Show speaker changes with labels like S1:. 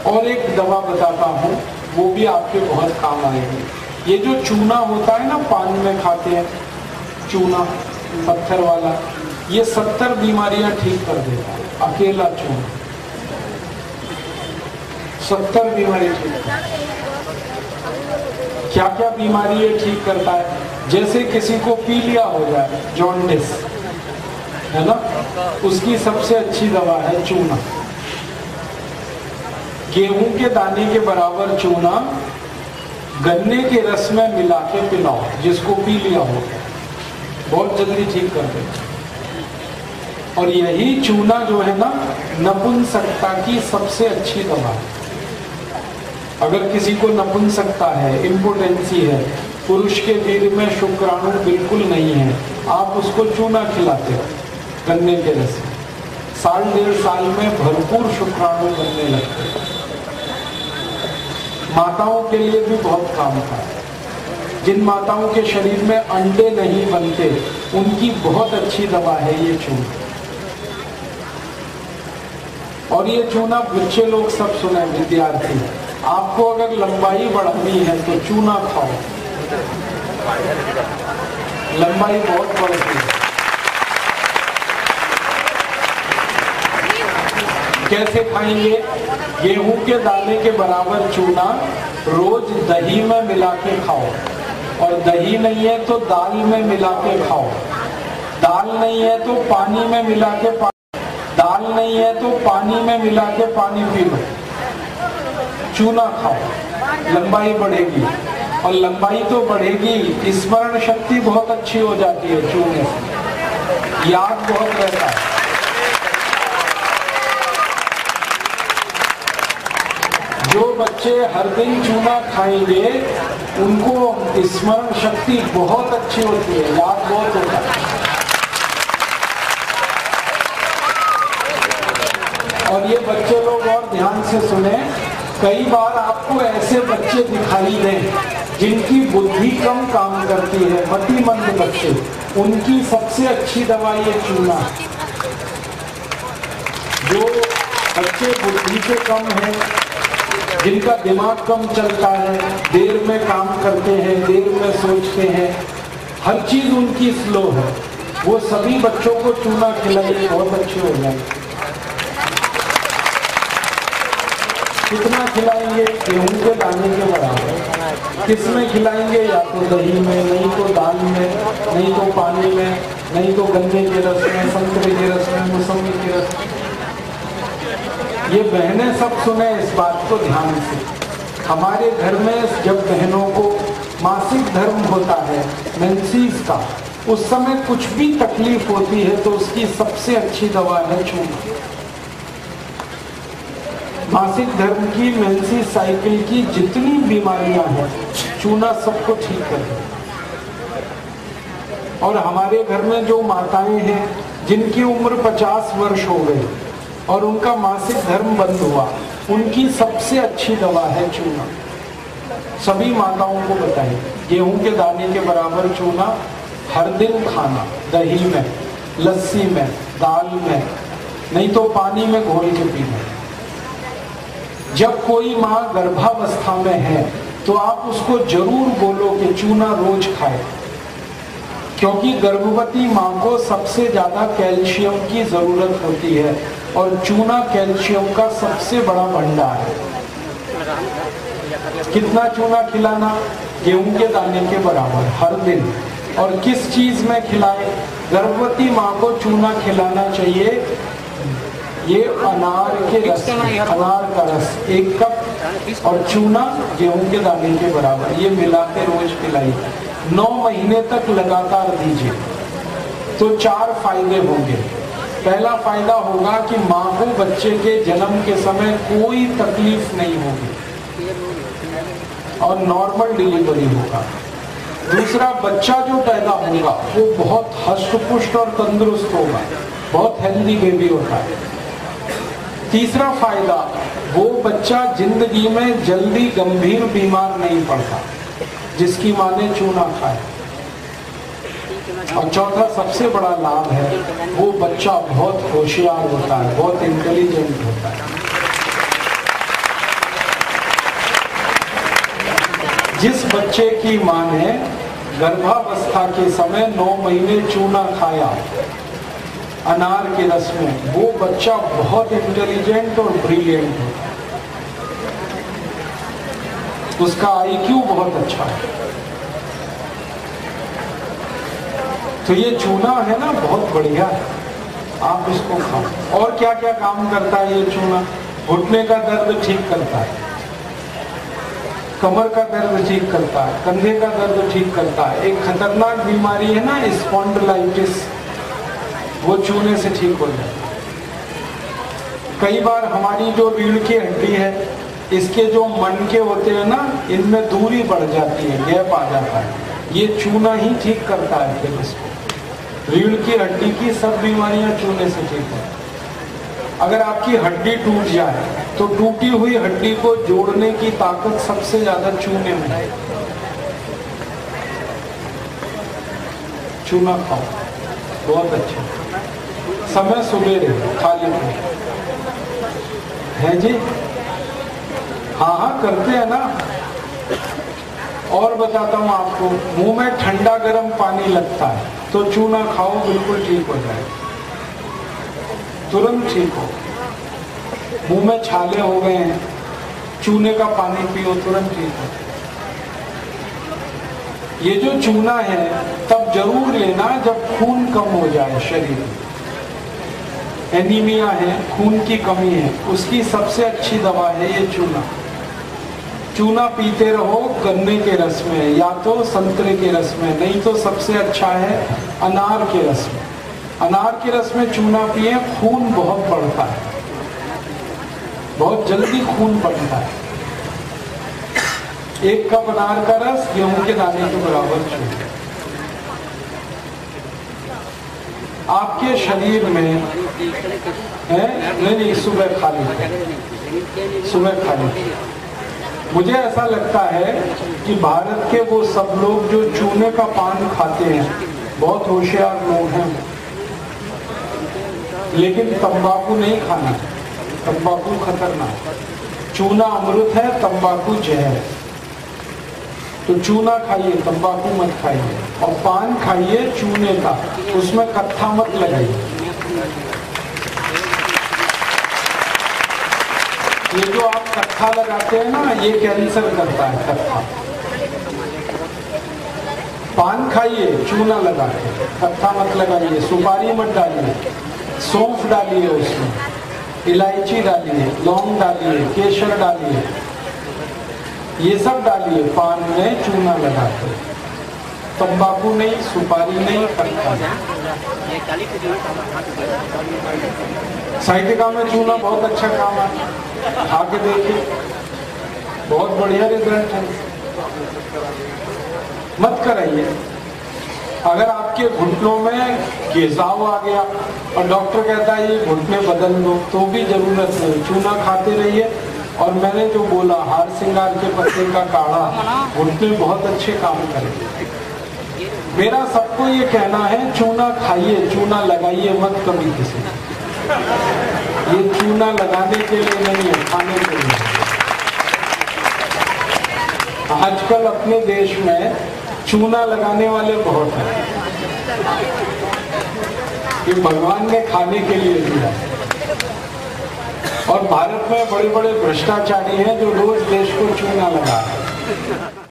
S1: और एक दवा बताता हूँ, वो भी आपके बहुत काम आएगी। ये जो चूना होता है ना, पान में खाते हैं चूना, पत्थर वाला, ये 70 बीमारियां ठीक कर देता है, अकेला चूना 70 बीमारी ठीक करता है। क्या क्या बीमारी ये ठीक करता है? जैसे किसी को पीलिया हो जाए, जॉन्डिस, है ना, उसकी सबसे अच्छी दवा है चूना। गेहूं के दाने के बराबर चूना गन्ने के रस में मिला के पिलाओ, जिसको पीलिया हो, बहुत जल्दी ठीक कर देगा। और यही चूना जो है ना, नपुंसकता की सबसे अच्छी दवा है। अगर किसी को नपुंसकता है, इम्पोटेंसी है, पुरुष के वीर्य में शुक्राणु बिल्कुल नहीं है, आप उसको चूना खिलाते हो गन्ने के रस में, 1.5 साल में भरपूर शुक्राणु बनने लगते हैं। माताओं के लिए भी बहुत काम का है। जिन माताओं के शरीर में अंडे नहीं बनते, उनकी बहुत अच्छी दवा है ये चूना। और ये चूना बच्चे लोग सब सुने, विद्यार्थी, आपको अगर लंबाई बढ़ानी है तो चूना खाओ, लंबाई बहुत बढ़ती है। कैसे खाएंगे? गेहूं के दाने के बराबर चूना रोज दही में मिला के खाओ, और दही नहीं है तो दाल में मिला के खाओ, दाल नहीं है तो पानी में मिला के दाल नहीं है तो पानी में मिला के पानी पी लो, चूना खाओ, लंबाई बढ़ेगी। और लंबाई तो बढ़ेगी, स्मरण शक्ति बहुत अच्छी हो जाती है चूने से, याद बहुत रहता है। जो बच्चे हर दिन चूना खाएंगे, उनको स्मरण शक्ति बहुत अच्छी होती है, याद बहुत होता है। और ये बच्चे लोग और ध्यान से सुने, कई बार आपको ऐसे बच्चे दिखाई दें जिनकी बुद्धि कम काम करती है, मतिमंद बच्चे, उनकी सबसे अच्छी दवा ये चूना। जो बच्चे बुद्धि से कम हैं, जिनका दिमाग कम चलता है, देर में काम करते हैं, देर में सोचते हैं, हर चीज उनकी स्लो है, वो सभी बच्चों को चूना खिलाइए, बहुत अच्छे हो जाएंगे। कितना खिलाएंगे? गेहूं के दाने के बराबर। किसमें खिलाएंगे? या तो दही में, नहीं तो दाल में, नहीं तो पानी में, नहीं तो गन्ने के रस में, संतरे के रस में, मौसमी के रस में। ये बहनें सब सुने इस बात को ध्यान से। हमारे घर में जब बहनों को मासिक धर्म होता है, मेंसेस का, उस समय कुछ भी तकलीफ होती है तो उसकी सबसे अच्छी दवा है चूना। मासिक धर्म की, मेंसेस साइकिल की जितनी बीमारियां हैं, चूना सबको ठीक कर देता। और हमारे घर में जो माताएं हैं जिनकी उम्र 50 वर्ष हो गई और उनका मासिक धर्म बंद हुआ, उनकी सबसे अच्छी दवा है चूना। सभी माताओं को बताइए, गेहूं के दाने के बराबर चूना हर दिन खाना, दही में, लस्सी में, दाल में, नहीं तो पानी में घोल के पीना। जब कोई माँ गर्भावस्था में है तो आप उसको जरूर बोलो कि चूना रोज खाए, क्योंकि गर्भवती माँ को सबसे ज्यादा कैल्शियम की जरूरत होती है और चूना कैल्शियम का सबसे बड़ा भंडार है। कितना चूना खिलाना? गेहूं के दाने के बराबर हर दिन। और किस चीज में खिलाए? गर्भवती माँ को चूना खिलाना चाहिए ये अनार के रस, अनार का रस 1 कप और चूना गेहूं के दाने के बराबर, ये मिला के रोज पिलाइए। 9 महीने तक लगातार दीजिए तो 4 फायदे होंगे। पहला फायदा होगा कि माँ को बच्चे के जन्म के समय कोई तकलीफ नहीं होगी और नॉर्मल डिलीवरी होगा। दूसरा, बच्चा जो पैदा होगा वो बहुत हष्ट-पुष्ट और तंदुरुस्त होगा, बहुत हेल्दी बेबी होता है। तीसरा फायदा, वो बच्चा जिंदगी में जल्दी गंभीर बीमार नहीं पड़ता जिसकी माँ ने चूना खाया। और चौथा सबसे बड़ा लाभ है, वो बच्चा बहुत होशियार होता है, बहुत इंटेलिजेंट होता है। जिस बच्चे की मां ने गर्भावस्था के समय 9 महीने चूना खाया अनार के रस में, वो बच्चा बहुत इंटेलिजेंट और ब्रिलियंट है, उसका आईक्यू बहुत अच्छा है। तो ये चूना है ना, बहुत बढ़िया है, आप इसको खाओ। और क्या क्या काम करता है ये चूना? घुटने का दर्द ठीक करता है, कमर का दर्द ठीक करता है, कंधे का दर्द ठीक करता है। एक खतरनाक बीमारी है ना स्पॉन्डिलाइटिस, वो चूने से ठीक हो जाता है। कई बार हमारी जो रीढ़ की हड्डी है, इसके जो मनके होते हैं ना, इनमें दूरी बढ़ जाती है, गैप आ जाता है, ये चूना ही ठीक करता है। फिर इसको रीढ़ की हड्डी की सब बीमारियां चूने से ठीक है। अगर आपकी हड्डी टूट जाए तो टूटी हुई हड्डी को जोड़ने की ताकत सबसे ज्यादा चूने में है। चूना खाओ, बहुत अच्छा। समय सुबेरे खाली पेट है जी, हाँ हाँ करते हैं ना। और बताता हूँ आपको, मुंह में ठंडा गर्म पानी लगता है तो चूना खाओ, बिल्कुल ठीक हो जाए, तुरंत ठीक हो। मुंह में छाले हो गए हैं, चूने का पानी पियो, तुरंत ठीक हो। ये जो चूना है तब जरूर लेना जब खून कम हो जाए शरीर में, एनीमिया है, खून की कमी है, उसकी सबसे अच्छी दवा है ये चूना। चूना पीते रहो गन्ने के रस में या तो संतरे के रस में, नहीं तो सबसे अच्छा है अनार के रस में। अनार के रस में चूना पिए, खून बहुत बढ़ता है, बहुत जल्दी खून बढ़ता है। 1 कप अनार का रस गेहूं के दाने के बराबर चूना। आपके शरीर में है नहीं, सुबह खाली, सुबह खाली। मुझे ऐसा लगता है कि भारत के वो सब लोग जो चूने का पान खाते हैं बहुत होशियार लोग हैं, लेकिन तंबाकू नहीं खाना, तंबाकू खतरनाक। चूना अमृत है, तंबाकू जहर। तो चूना खाइए, तंबाकू मत खाइए, और पान खाइए चूने का, उसमें कत्था मत लगाइए। ये जो आप कत्था लगाते हैं ना, ये कैंसर करता है कत्था। पान खाइए चूना लगा के, कत्था मत लगाइए। सुपारी मत डालिए, सौंफ डालिए, उसमें इलायची डालिए, लौंग डालिए, केसर डालिए, ये सब डालिए पान में चूना लगा के। तंबाकू नहीं, सुपारी नहीं, कत्था नहीं। साइटिका में चूना बहुत अच्छा काम है, खा के देखिए, बहुत बढ़िया रिजल्ट है। मत कराइए। अगर आपके घुटनों में घिसाव आ गया और डॉक्टर कहता है ये घुटने बदल दो, तो भी जरूरत नहीं, चूना खाते रहिए। और मैंने जो बोला हार सिंगार के पत्ते का काढ़ा, घुटने बहुत अच्छे काम करेंगे। मेरा सबको ये कहना है, चूना खाइए, चूना लगाइए मत कभी किसी। ये चूना लगाने के लिए नहीं है, खाने के लिए। आजकल अपने देश में चूना लगाने वाले बहुत हैं, ये भगवान ने खाने के लिए दिया। और भारत में बड़े बड़े भ्रष्टाचारी हैं जो रोज देश को चूना लगा रहे हैं।